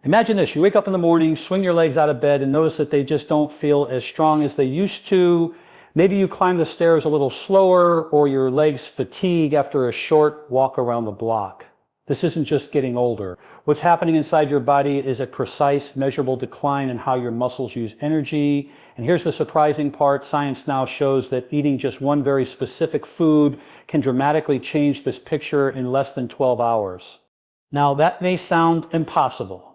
Imagine this, you wake up in the morning, swing your legs out of bed and notice that they just don't feel as strong as they used to. Maybe you climb the stairs a little slower, or your legs fatigue after a short walk around the block. This isn't just getting older. What's happening inside your body is a precise, measurable decline in how your muscles use energy. And here's the surprising part. Science now shows that eating just one very specific food can dramatically change this picture in less than 12 hours. Now, that may sound impossible,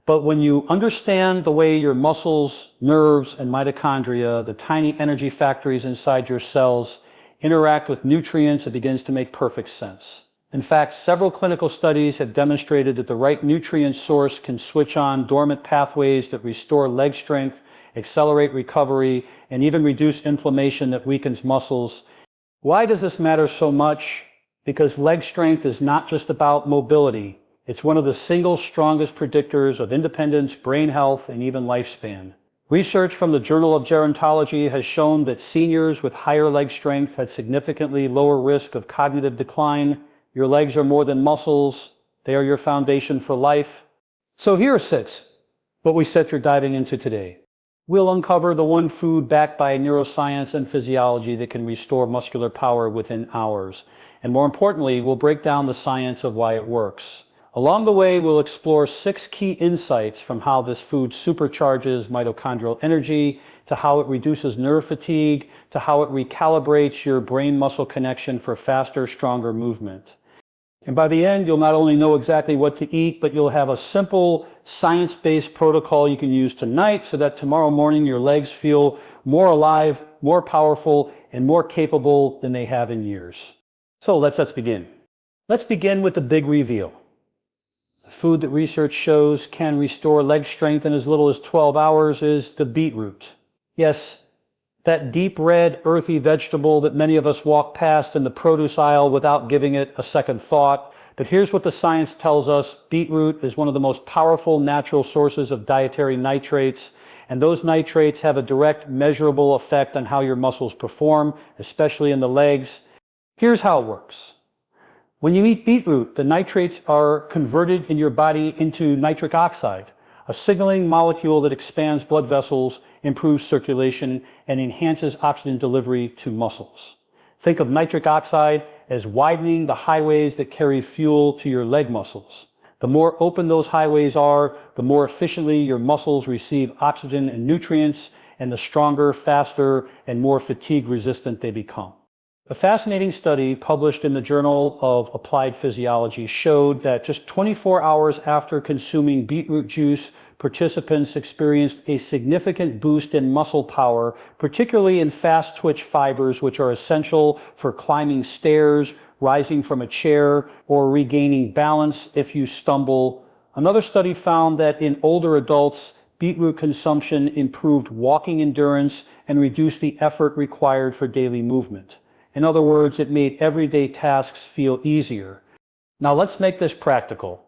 but when you understand the way your muscles, nerves, and mitochondria, the tiny energy factories inside your cells, interact with nutrients, it begins to make perfect sense. In fact, several clinical studies have demonstrated that the right nutrient source can switch on dormant pathways that restore leg strength, accelerate recovery, and even reduce inflammation that weakens muscles. Why does this matter so much? Because leg strength is not just about mobility. It's one of the single strongest predictors of independence, brain health, and even lifespan. Research from the Journal of Gerontology has shown that seniors with higher leg strength had significantly lower risk of cognitive decline. Your legs are more than muscles. They are your foundation for life. So here are 6, what we said you're diving into today. We'll uncover the one food backed by neuroscience and physiology that can restore muscular power within hours. And more importantly, we'll break down the science of why it works. Along the way, we'll explore 6 key insights from how this food supercharges mitochondrial energy, to how it reduces nerve fatigue, to how it recalibrates your brain-muscle connection for faster, stronger movement. And by the end, you'll not only know exactly what to eat, but you'll have a simple science-based protocol you can use tonight so that tomorrow morning your legs feel more alive, more powerful, and more capable than they have in years. So let's begin. Let's begin with the big reveal. The food that research shows can restore leg strength in as little as 12 hours is the beetroot. Yes, that deep red, earthy vegetable that many of us walk past in the produce aisle without giving it a second thought. But here's what the science tells us. Beetroot is one of the most powerful natural sources of dietary nitrates, and those nitrates have a direct, measurable effect on how your muscles perform, especially in the legs. Here's how it works. When you eat beetroot, the nitrates are converted in your body into nitric oxide, a signaling molecule that expands blood vessels, improves circulation, and enhances oxygen delivery to muscles. Think of nitric oxide as widening the highways that carry fuel to your leg muscles. The more open those highways are, the more efficiently your muscles receive oxygen and nutrients, and the stronger, faster, and more fatigue-resistant they become. A fascinating study published in the Journal of Applied Physiology showed that just 24 hours after consuming beetroot juice, participants experienced a significant boost in muscle power, particularly in fast twitch fibers, which are essential for climbing stairs, rising from a chair, or regaining balance if you stumble. Another study found that in older adults, beetroot consumption improved walking endurance and reduced the effort required for daily movement. In other words, it made everyday tasks feel easier. Now let's make this practical.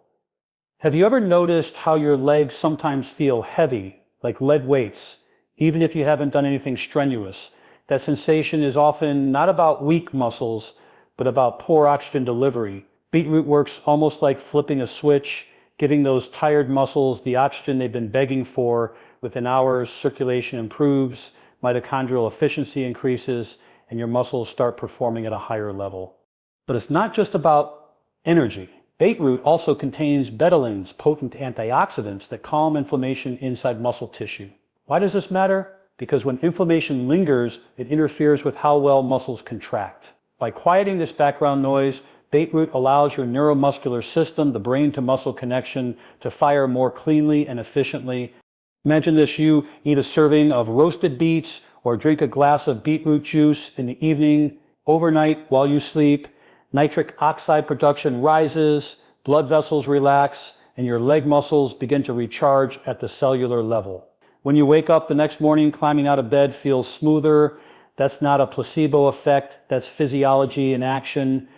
Have you ever noticed how your legs sometimes feel heavy, like lead weights, even if you haven't done anything strenuous? That sensation is often not about weak muscles, but about poor oxygen delivery. Beetroot works almost like flipping a switch, giving those tired muscles the oxygen they've been begging for. Within hours, circulation improves, mitochondrial efficiency increases, and your muscles start performing at a higher level. But it's not just about energy. Beetroot also contains betalains, potent antioxidants that calm inflammation inside muscle tissue. Why does this matter? Because when inflammation lingers, it interferes with how well muscles contract. By quieting this background noise, beetroot allows your neuromuscular system, the brain-to-muscle connection, to fire more cleanly and efficiently. Imagine this, you eat a serving of roasted beets or drink a glass of beetroot juice in the evening, overnight while you sleep. Nitric oxide production rises, blood vessels relax, and your leg muscles begin to recharge at the cellular level. When you wake up the next morning, climbing out of bed feels smoother. That's not a placebo effect, that's physiology in action.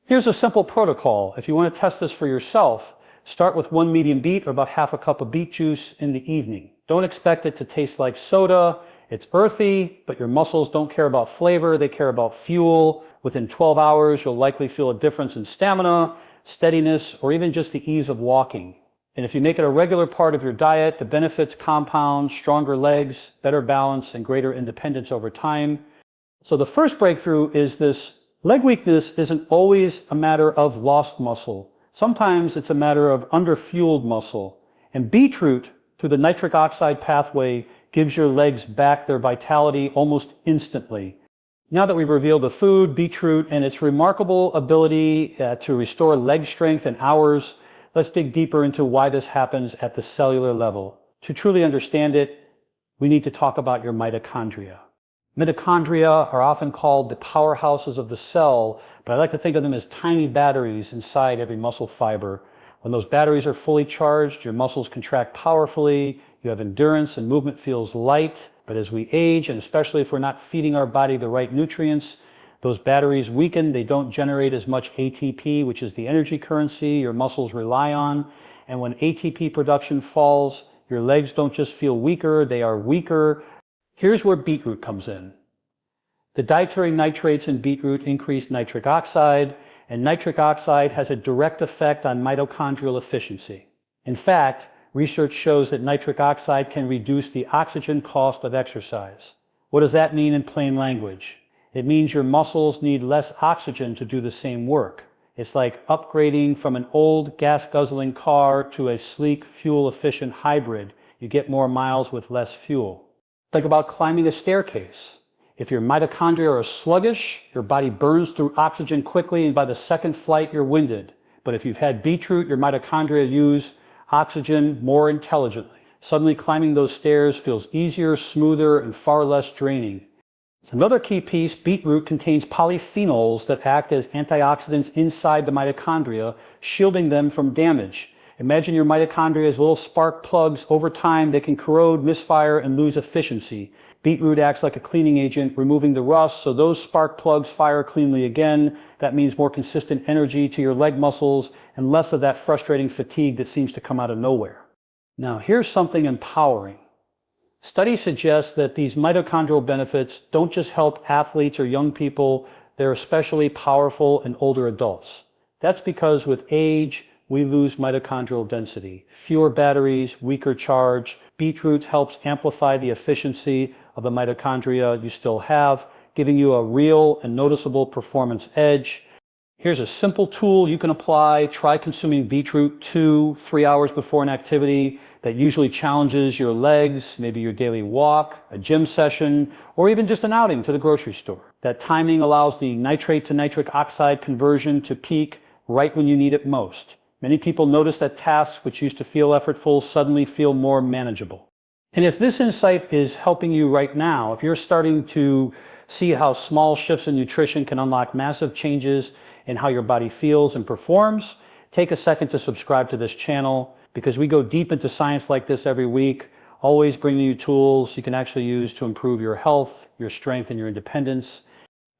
Here's a simple protocol. If you want to test this for yourself, start with 1 medium beet or about half a cup of beet juice in the evening. Don't expect it to taste like soda. It's earthy, but your muscles don't care about flavor, they care about fuel. Within 12 hours, you'll likely feel a difference in stamina, steadiness, or even just the ease of walking. And if you make it a regular part of your diet, the benefits compound: stronger legs, better balance, and greater independence over time. So the first breakthrough is this: leg weakness isn't always a matter of lost muscle. Sometimes it's a matter of underfueled muscle. And beetroot, through the nitric oxide pathway, gives your legs back their vitality almost instantly. Now that we've revealed the food, beetroot, and its remarkable ability to restore leg strength in hours, let's dig deeper into why this happens at the cellular level. To truly understand it, we need to talk about your mitochondria. Mitochondria are often called the powerhouses of the cell, but I like to think of them as tiny batteries inside every muscle fiber. When those batteries are fully charged, your muscles contract powerfully, you have endurance, and movement feels light. But as we age, and especially if we're not feeding our body the right nutrients, those batteries weaken. They don't generate as much ATP, which is the energy currency your muscles rely on. And when ATP production falls, your legs don't just feel weaker, they are weaker. Here's where beetroot comes in. The dietary nitrates in beetroot increase nitric oxide, and nitric oxide has a direct effect on mitochondrial efficiency. In fact, research shows that nitric oxide can reduce the oxygen cost of exercise. What does that mean in plain language? It means your muscles need less oxygen to do the same work. It's like upgrading from an old gas-guzzling car to a sleek, fuel-efficient hybrid. You get more miles with less fuel. Think about climbing a staircase. If your mitochondria are sluggish, your body burns through oxygen quickly, and by the second flight, you're winded. But if you've had beetroot, your mitochondria use oxygen more intelligently. Suddenly climbing those stairs feels easier, smoother, and far less draining. Another key piece: beetroot contains polyphenols that act as antioxidants inside the mitochondria, shielding them from damage. Imagine your mitochondria as little spark plugs. Over time, they can corrode, misfire, and lose efficiency. Beetroot acts like a cleaning agent, removing the rust, so those spark plugs fire cleanly again. That means more consistent energy to your leg muscles and less of that frustrating fatigue that seems to come out of nowhere. Now, here's something empowering. Studies suggest that these mitochondrial benefits don't just help athletes or young people, they're especially powerful in older adults. That's because with age, we lose mitochondrial density. Fewer batteries, weaker charge. Beetroot helps amplify the efficiency of the mitochondria you still have, giving you a real and noticeable performance edge. Here's a simple tool you can apply. Try consuming beetroot 2-3 hours before an activity that usually challenges your legs, maybe your daily walk, a gym session, or even just an outing to the grocery store. That timing allows the nitrate to nitric oxide conversion to peak right when you need it most. Many people notice that tasks which used to feel effortful suddenly feel more manageable. And if this insight is helping you right now, if you're starting to see how small shifts in nutrition can unlock massive changes in how your body feels and performs, take a second to subscribe to this channel, because we go deep into science like this every week, always bringing you tools you can actually use to improve your health, your strength, and your independence.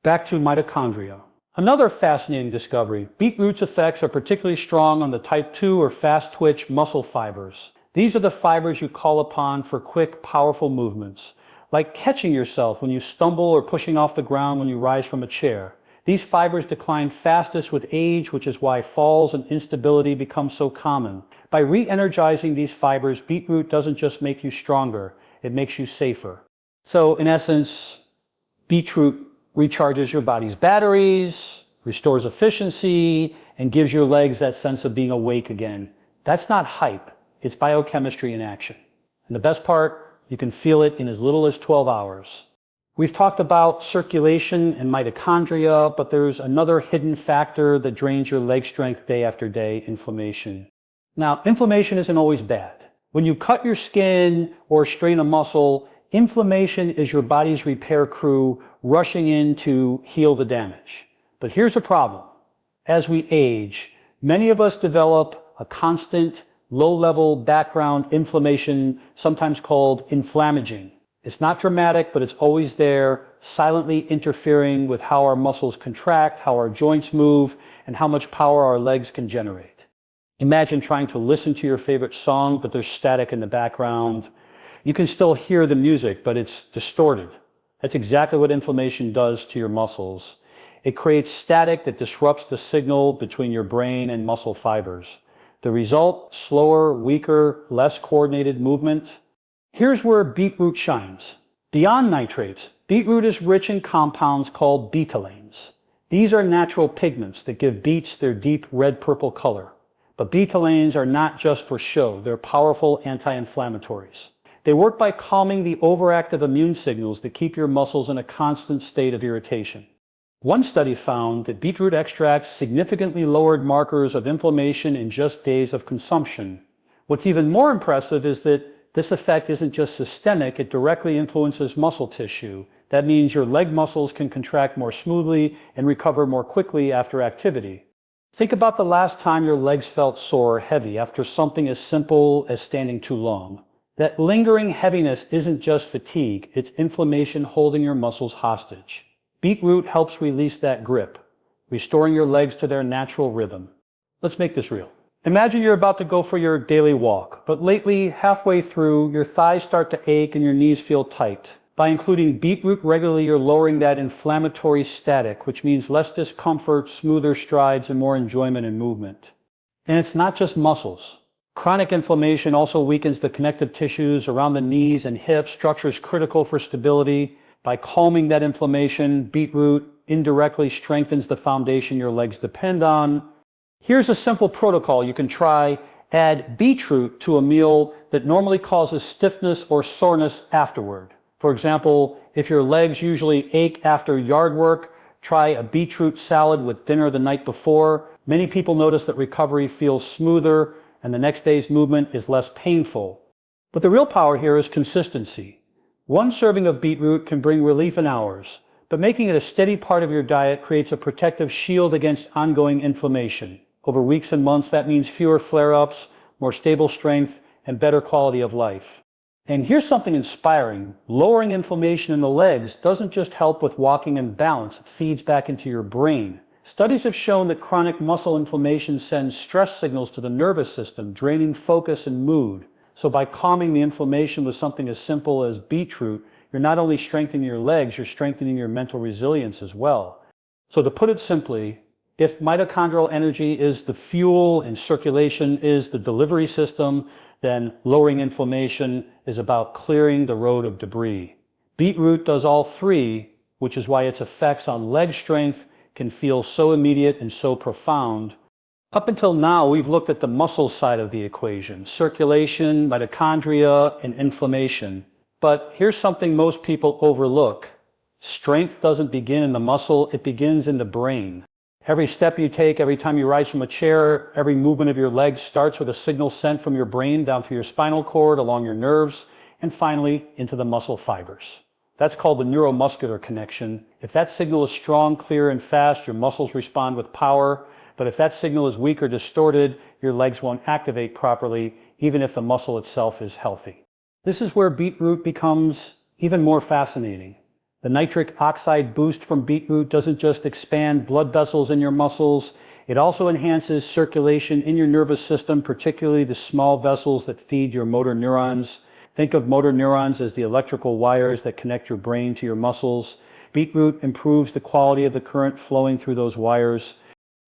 Back to mitochondria. Another fascinating discovery: beetroot's effects are particularly strong on the type 2 or fast twitch muscle fibers. These are the fibers you call upon for quick, powerful movements, like catching yourself when you stumble or pushing off the ground when you rise from a chair. These fibers decline fastest with age, which is why falls and instability become so common. By re-energizing these fibers, beetroot doesn't just make you stronger, it makes you safer. So in essence, beetroot recharges your body's batteries, restores efficiency, and gives your legs that sense of being awake again. That's not hype, it's biochemistry in action. And the best part, you can feel it in as little as 12 hours. We've talked about circulation and mitochondria, but there's another hidden factor that drains your leg strength day after day: inflammation. Now, inflammation isn't always bad. When you cut your skin or strain a muscle, inflammation is your body's repair crew rushing in to heal the damage. But here's the problem. As we age, many of us develop a constant, low-level background inflammation, sometimes called inflammagen. It's not dramatic, but it's always there, silently interfering with how our muscles contract, how our joints move, and how much power our legs can generate. Imagine trying to listen to your favorite song, but there's static in the background. You can still hear the music, but it's distorted. That's exactly what inflammation does to your muscles. It creates static that disrupts the signal between your brain and muscle fibers. The result, slower, weaker, less coordinated movement. Here's where beetroot shines. Beyond nitrates, beetroot is rich in compounds called betalains. These are natural pigments that give beets their deep red-purple color. But betalains are not just for show, they're powerful anti-inflammatories. They work by calming the overactive immune signals that keep your muscles in a constant state of irritation. One study found that beetroot extracts significantly lowered markers of inflammation in just days of consumption. What's even more impressive is that this effect isn't just systemic, it directly influences muscle tissue. That means your leg muscles can contract more smoothly and recover more quickly after activity. Think about the last time your legs felt sore or heavy after something as simple as standing too long. That lingering heaviness isn't just fatigue, it's inflammation holding your muscles hostage. Beetroot helps release that grip, restoring your legs to their natural rhythm. Let's make this real. Imagine you're about to go for your daily walk, but lately, halfway through, your thighs start to ache and your knees feel tight. By including beetroot regularly, you're lowering that inflammatory static, which means less discomfort, smoother strides, and more enjoyment in movement. And it's not just muscles. Chronic inflammation also weakens the connective tissues around the knees and hips, structures critical for stability. By calming that inflammation, beetroot indirectly strengthens the foundation your legs depend on. Here's a simple protocol you can try. Add beetroot to a meal that normally causes stiffness or soreness afterward. For example, if your legs usually ache after yard work, try a beetroot salad with dinner the night before. Many people notice that recovery feels smoother and the next day's movement is less painful. But the real power here is consistency. One serving of beetroot can bring relief in hours, but making it a steady part of your diet creates a protective shield against ongoing inflammation. Over weeks and months, that means fewer flare-ups, more stable strength, and better quality of life. And here's something inspiring. Lowering inflammation in the legs doesn't just help with walking and balance, it feeds back into your brain. Studies have shown that chronic muscle inflammation sends stress signals to the nervous system, draining focus and mood. So by calming the inflammation with something as simple as beetroot, you're not only strengthening your legs, you're strengthening your mental resilience as well. So to put it simply, if mitochondrial energy is the fuel and circulation is the delivery system, then lowering inflammation is about clearing the road of debris. Beetroot does all three, which is why its effects on leg strength can feel so immediate and so profound. Up until now, we've looked at the muscle side of the equation, circulation, mitochondria, and inflammation. But here's something most people overlook. Strength doesn't begin in the muscle, it begins in the brain. Every step you take, every time you rise from a chair, every movement of your legs starts with a signal sent from your brain down to your spinal cord, along your nerves, and finally into the muscle fibers. That's called the neuromuscular connection. If that signal is strong, clear, and fast, your muscles respond with power. But if that signal is weak or distorted, your legs won't activate properly, even if the muscle itself is healthy. This is where beetroot becomes even more fascinating. The nitric oxide boost from beetroot doesn't just expand blood vessels in your muscles, it also enhances circulation in your nervous system, particularly the small vessels that feed your motor neurons. Think of motor neurons as the electrical wires that connect your brain to your muscles. Beetroot improves the quality of the current flowing through those wires.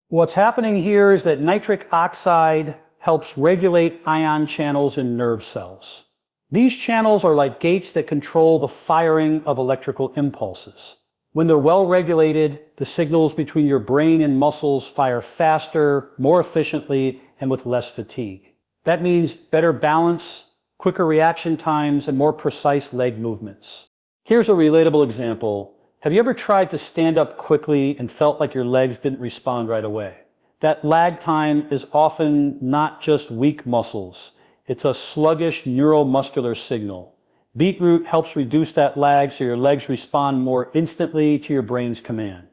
What's happening here is that nitric oxide helps regulate ion channels in nerve cells. These channels are like gates that control the firing of electrical impulses. When they're well regulated, the signals between your brain and muscles fire faster, more efficiently, and with less fatigue. That means better balance, quicker reaction times, and more precise leg movements. Here's a relatable example. Have you ever tried to stand up quickly and felt like your legs didn't respond right away? That lag time is often not just weak muscles. It's a sluggish neuromuscular signal. Beetroot helps reduce that lag so your legs respond more instantly to your brain's command.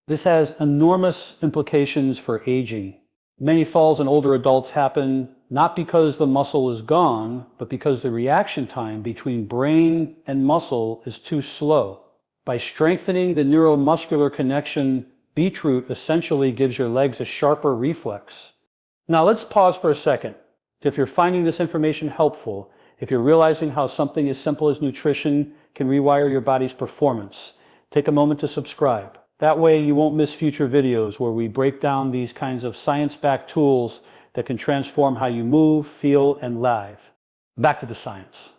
This has enormous implications for aging. Many falls in older adults happen not because the muscle is gone, but because the reaction time between brain and muscle is too slow. By strengthening the neuromuscular connection, beetroot essentially gives your legs a sharper reflex. Now let's pause for a second. If you're finding this information helpful, if you're realizing how something as simple as nutrition can rewire your body's performance, take a moment to subscribe. That way you won't miss future videos where we break down these kinds of science-backed tools that can transform how you move, feel, and live. Back to the science.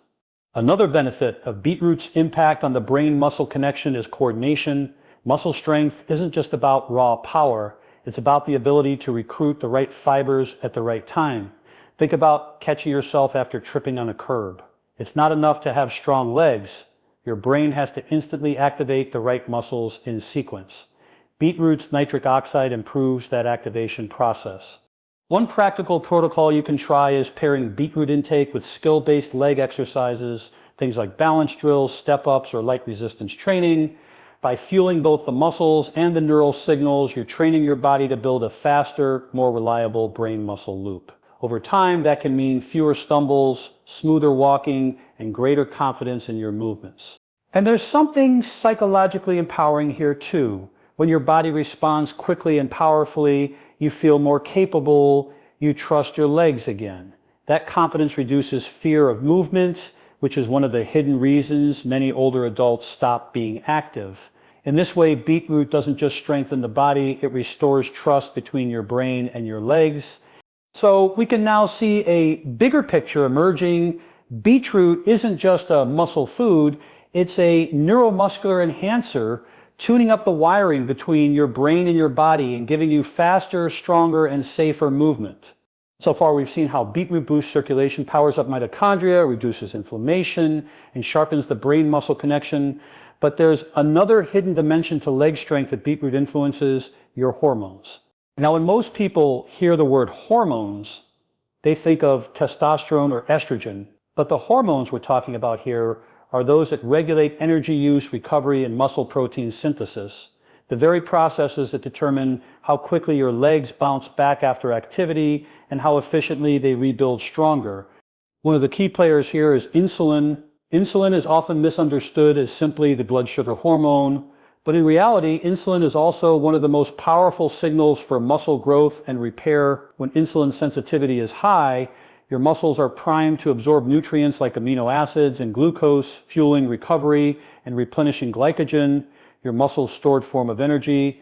Another benefit of beetroot's impact on the brain-muscle connection is coordination. Muscle strength isn't just about raw power, it's about the ability to recruit the right fibers at the right time. Think about catching yourself after tripping on a curb. It's not enough to have strong legs. Your brain has to instantly activate the right muscles in sequence. Beetroot's nitric oxide improves that activation process. One practical protocol you can try is pairing beetroot intake with skill-based leg exercises, things like balance drills, step-ups, or light resistance training. By fueling both the muscles and the neural signals, you're training your body to build a faster, more reliable brain-muscle loop. Over time, that can mean fewer stumbles, smoother walking, and greater confidence in your movements. And there's something psychologically empowering here too. When your body responds quickly and powerfully, you feel more capable, you trust your legs again. That confidence reduces fear of movement, which is one of the hidden reasons many older adults stop being active. In this way, beetroot doesn't just strengthen the body, it restores trust between your brain and your legs. So we can now see a bigger picture emerging. Beetroot isn't just a muscle food, it's a neuromuscular enhancer, tuning up the wiring between your brain and your body and giving you faster, stronger, and safer movement. So far, we've seen how beetroot boosts circulation, powers up mitochondria, reduces inflammation, and sharpens the brain-muscle connection. But there's another hidden dimension to leg strength that beetroot influences: your hormones. Now, when most people hear the word hormones, they think of testosterone or estrogen. But the hormones we're talking about here are those that regulate energy use, recovery, and muscle protein synthesis, the very processes that determine how quickly your legs bounce back after activity and how efficiently they rebuild stronger. One of the key players here is insulin. Insulin is often misunderstood as simply the blood sugar hormone, but in reality, insulin is also one of the most powerful signals for muscle growth and repair. When insulin sensitivity is high, your muscles are primed to absorb nutrients like amino acids and glucose, fueling recovery and replenishing glycogen, your muscle's stored form of energy.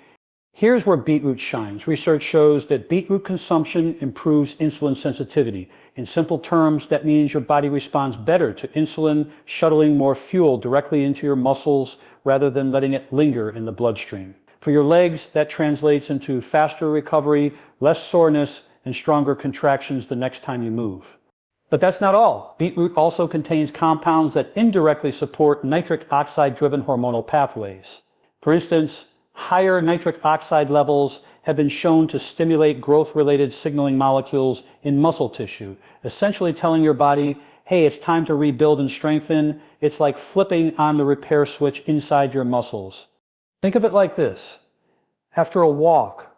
Here's where beetroot shines. Research shows that beetroot consumption improves insulin sensitivity. In simple terms, that means your body responds better to insulin, shuttling more fuel directly into your muscles rather than letting it linger in the bloodstream. For your legs, that translates into faster recovery, less soreness, and stronger contractions the next time you move. But that's not all. Beetroot also contains compounds that indirectly support nitric oxide-driven hormonal pathways. For instance, higher nitric oxide levels have been shown to stimulate growth-related signaling molecules in muscle tissue, essentially telling your body, hey, it's time to rebuild and strengthen. It's like flipping on the repair switch inside your muscles. Think of it like this. After a walk,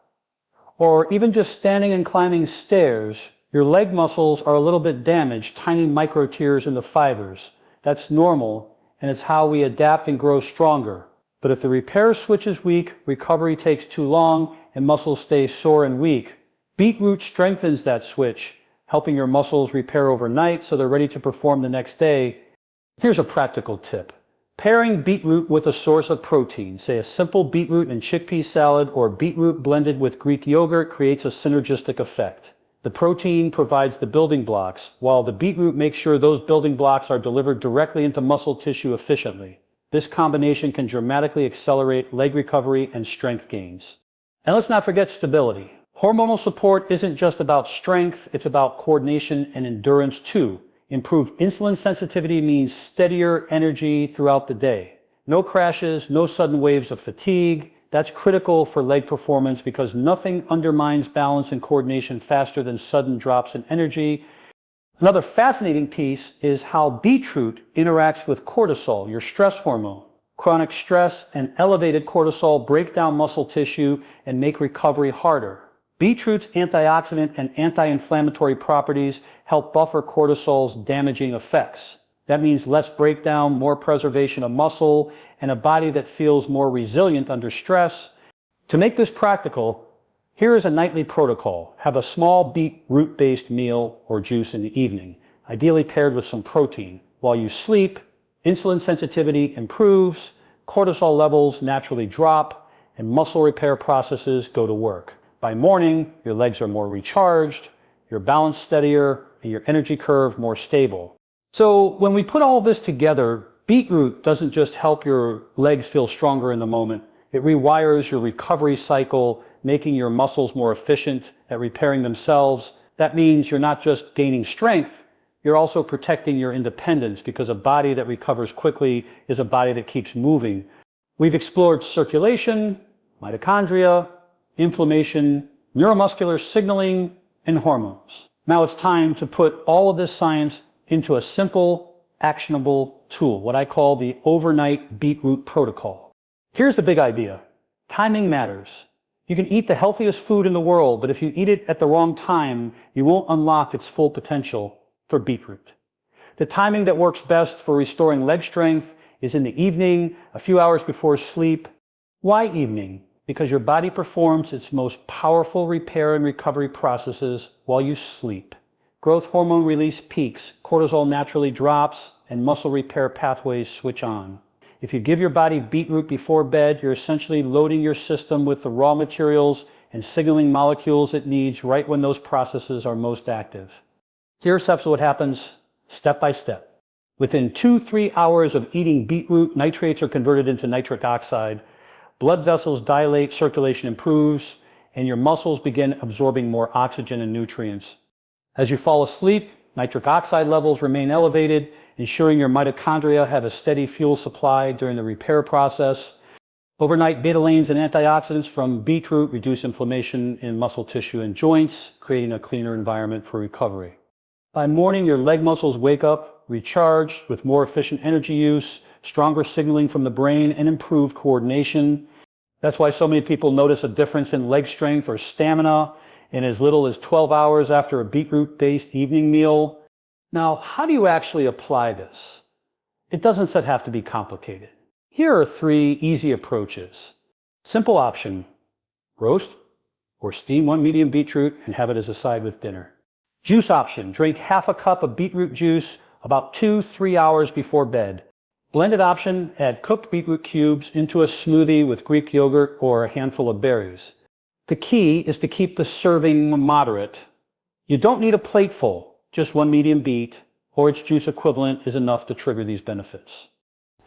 or even just standing and climbing stairs, your leg muscles are a little bit damaged, tiny micro tears in the fibers. That's normal, and it's how we adapt and grow stronger. But if the repair switch is weak, recovery takes too long, and muscles stay sore and weak. Beetroot strengthens that switch, helping your muscles repair overnight so they're ready to perform the next day. Here's a practical tip. Pairing beetroot with a source of protein, say a simple beetroot and chickpea salad or beetroot blended with Greek yogurt, creates a synergistic effect. The protein provides the building blocks, while the beetroot makes sure those building blocks are delivered directly into muscle tissue efficiently. This combination can dramatically accelerate leg recovery and strength gains. And let's not forget stability. Hormonal support isn't just about strength, it's about coordination and endurance too. Improved insulin sensitivity means steadier energy throughout the day. No crashes, no sudden waves of fatigue. That's critical for leg performance because nothing undermines balance and coordination faster than sudden drops in energy. Another fascinating piece is how beetroot interacts with cortisol, your stress hormone. Chronic stress and elevated cortisol break down muscle tissue and make recovery harder. Beetroot's antioxidant and anti-inflammatory properties help buffer cortisol's damaging effects. That means less breakdown, more preservation of muscle, and a body that feels more resilient under stress. To make this practical, here is a nightly protocol. Have a small beetroot-based meal or juice in the evening, ideally paired with some protein. While you sleep, insulin sensitivity improves, cortisol levels naturally drop, and muscle repair processes go to work. By morning, your legs are more recharged, your balance steadier, and your energy curve more stable. So when we put all this together, beetroot doesn't just help your legs feel stronger in the moment. It rewires your recovery cycle, making your muscles more efficient at repairing themselves. That means you're not just gaining strength, you're also protecting your independence, because a body that recovers quickly is a body that keeps moving. We've explored circulation, mitochondria, inflammation, neuromuscular signaling, and hormones. Now it's time to put all of this science into a simple, actionable tool, what I call the overnight beetroot protocol. Here's the big idea. Timing matters. You can eat the healthiest food in the world, but if you eat it at the wrong time, you won't unlock its full potential for beetroot. The timing that works best for restoring leg strength is in the evening, a few hours before sleep. Why evening? Because your body performs its most powerful repair and recovery processes while you sleep. Growth hormone release peaks, cortisol naturally drops, and muscle repair pathways switch on. If you give your body beetroot before bed, you're essentially loading your system with the raw materials and signaling molecules it needs right when those processes are most active. Here's what happens step by step. Within 2-3 hours of eating beetroot, nitrates are converted into nitric oxide. Blood vessels dilate, circulation improves, and your muscles begin absorbing more oxygen and nutrients. As you fall asleep, nitric oxide levels remain elevated, ensuring your mitochondria have a steady fuel supply during the repair process. Overnight betalains and antioxidants from beetroot reduce inflammation in muscle tissue and joints, creating a cleaner environment for recovery. By morning, your leg muscles wake up, recharged with more efficient energy use, stronger signaling from the brain, and improved coordination. That's why so many people notice a difference in leg strength or stamina in as little as 12 hours after a beetroot-based evening meal. Now, how do you actually apply this? It doesn't have to be complicated. Here are 3 easy approaches. Simple option: roast or steam 1 medium beetroot and have it as a side with dinner. Juice option: drink half a cup of beetroot juice about 2-3 hours before bed. Blended option: add cooked beetroot cubes into a smoothie with Greek yogurt or a handful of berries. The key is to keep the serving moderate. You don't need a plateful, just 1 medium beet or its juice equivalent is enough to trigger these benefits.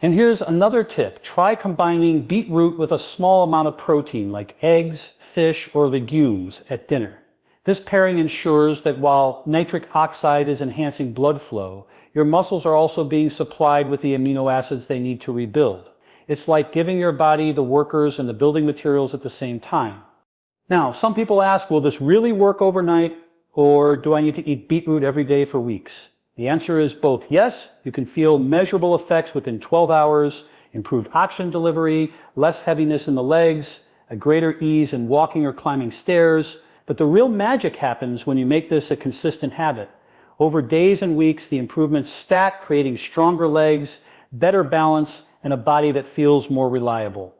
And here's another tip. Try combining beetroot with a small amount of protein like eggs, fish, or legumes at dinner. This pairing ensures that while nitric oxide is enhancing blood flow, your muscles are also being supplied with the amino acids they need to rebuild. It's like giving your body the workers and the building materials at the same time. Now, some people ask, will this really work overnight, or do I need to eat beetroot every day for weeks? The answer is both yes. You can feel measurable effects within 12 hours, improved oxygen delivery, less heaviness in the legs, a greater ease in walking or climbing stairs. But the real magic happens when you make this a consistent habit. Over days and weeks, the improvements stack, creating stronger legs, better balance, and a body that feels more reliable.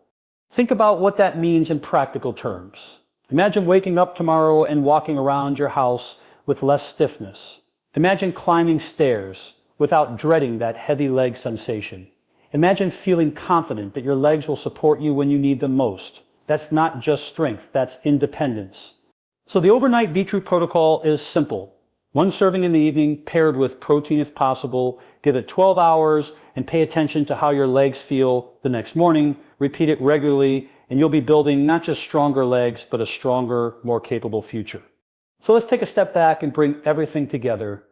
Think about what that means in practical terms. Imagine waking up tomorrow and walking around your house with less stiffness. Imagine climbing stairs without dreading that heavy leg sensation. Imagine feeling confident that your legs will support you when you need them most. That's not just strength, that's independence. So the overnight beetroot protocol is simple. 1 serving in the evening paired with protein if possible. Give it 12 hours and pay attention to how your legs feel the next morning. Repeat it regularly and you'll be building not just stronger legs, but a stronger, more capable future. So let's take a step back and bring everything together.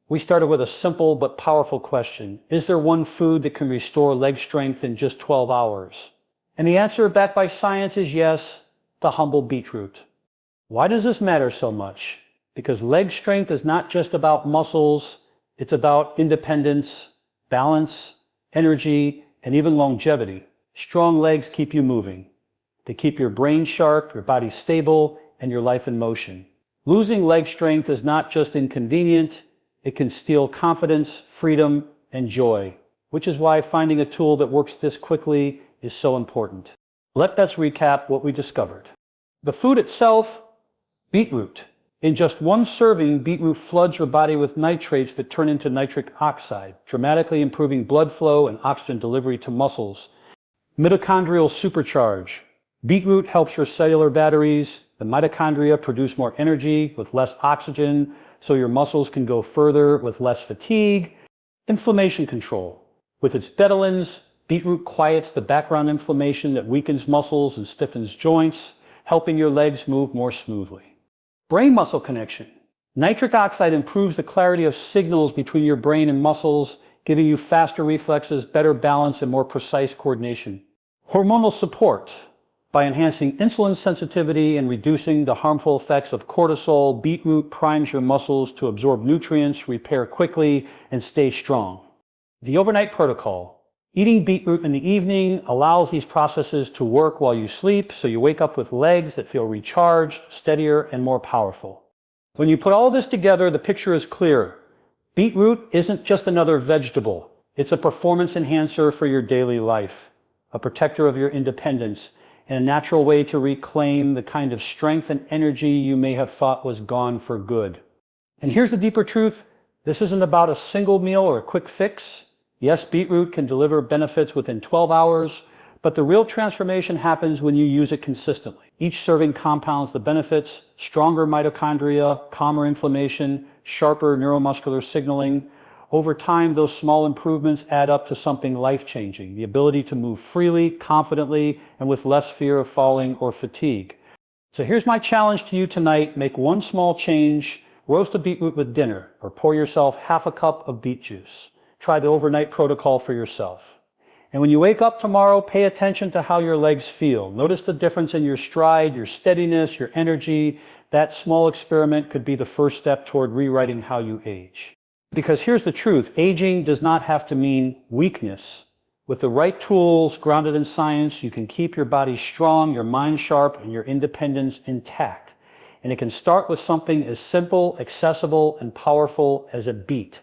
We started with a simple but powerful question. Is there one food that can restore leg strength in just 12 hours? And the answer, backed by science, is yes, the humble beetroot. Why does this matter so much? Because leg strength is not just about muscles, it's about independence, balance, energy, and even longevity. Strong legs keep you moving. They keep your brain sharp, your body stable, and your life in motion. Losing leg strength is not just inconvenient, it can steal confidence, freedom, and joy, which is why finding a tool that works this quickly is so important. Let's recap what we discovered. The food itself, beetroot. In just 1 serving, beetroot floods your body with nitrates that turn into nitric oxide, dramatically improving blood flow and oxygen delivery to muscles. Mitochondrial supercharge. Beetroot helps your cellular batteries The mitochondria produce more energy with less oxygen, so your muscles can go further with less fatigue. Inflammation control. With its betalains, beetroot quiets the background inflammation that weakens muscles and stiffens joints, helping your legs move more smoothly. Brain-muscle connection. Nitric oxide improves the clarity of signals between your brain and muscles, giving you faster reflexes, better balance, and more precise coordination. Hormonal support. By enhancing insulin sensitivity and reducing the harmful effects of cortisol, beetroot primes your muscles to absorb nutrients, repair quickly, and stay strong. The overnight protocol. Eating beetroot in the evening allows these processes to work while you sleep, so you wake up with legs that feel recharged, steadier, and more powerful. When you put all this together, the picture is clear. Beetroot isn't just another vegetable. It's a performance enhancer for your daily life, a protector of your independence, and a natural way to reclaim the kind of strength and energy you may have thought was gone for good. And here's the deeper truth. This isn't about a single meal or a quick fix. Yes, beetroot can deliver benefits within 12 hours, but the real transformation happens when you use it consistently. Each serving compounds the benefits: stronger mitochondria, calmer inflammation, sharper neuromuscular signaling. Over time, those small improvements add up to something life-changing: the ability to move freely, confidently, and with less fear of falling or fatigue. So here's my challenge to you tonight. Make one small change. Roast a beetroot with dinner, or pour yourself half a cup of beet juice. Try the overnight protocol for yourself. And when you wake up tomorrow, pay attention to how your legs feel. Notice the difference in your stride, your steadiness, your energy. That small experiment could be the first step toward rewriting how you age. Because here's the truth, aging does not have to mean weakness. With the right tools, grounded in science, you can keep your body strong, your mind sharp, and your independence intact. And it can start with something as simple, accessible, and powerful as a beet.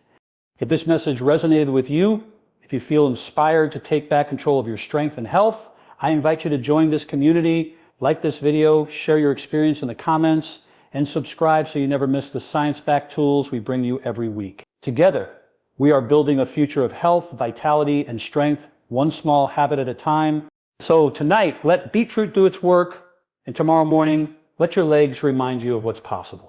If this message resonated with you, if you feel inspired to take back control of your strength and health, I invite you to join this community. Like this video, share your experience in the comments, and subscribe so you never miss the science-backed tools we bring you every week. Together, we are building a future of health, vitality, and strength, one small habit at a time. So tonight, let beetroot do its work, and tomorrow morning, let your legs remind you of what's possible.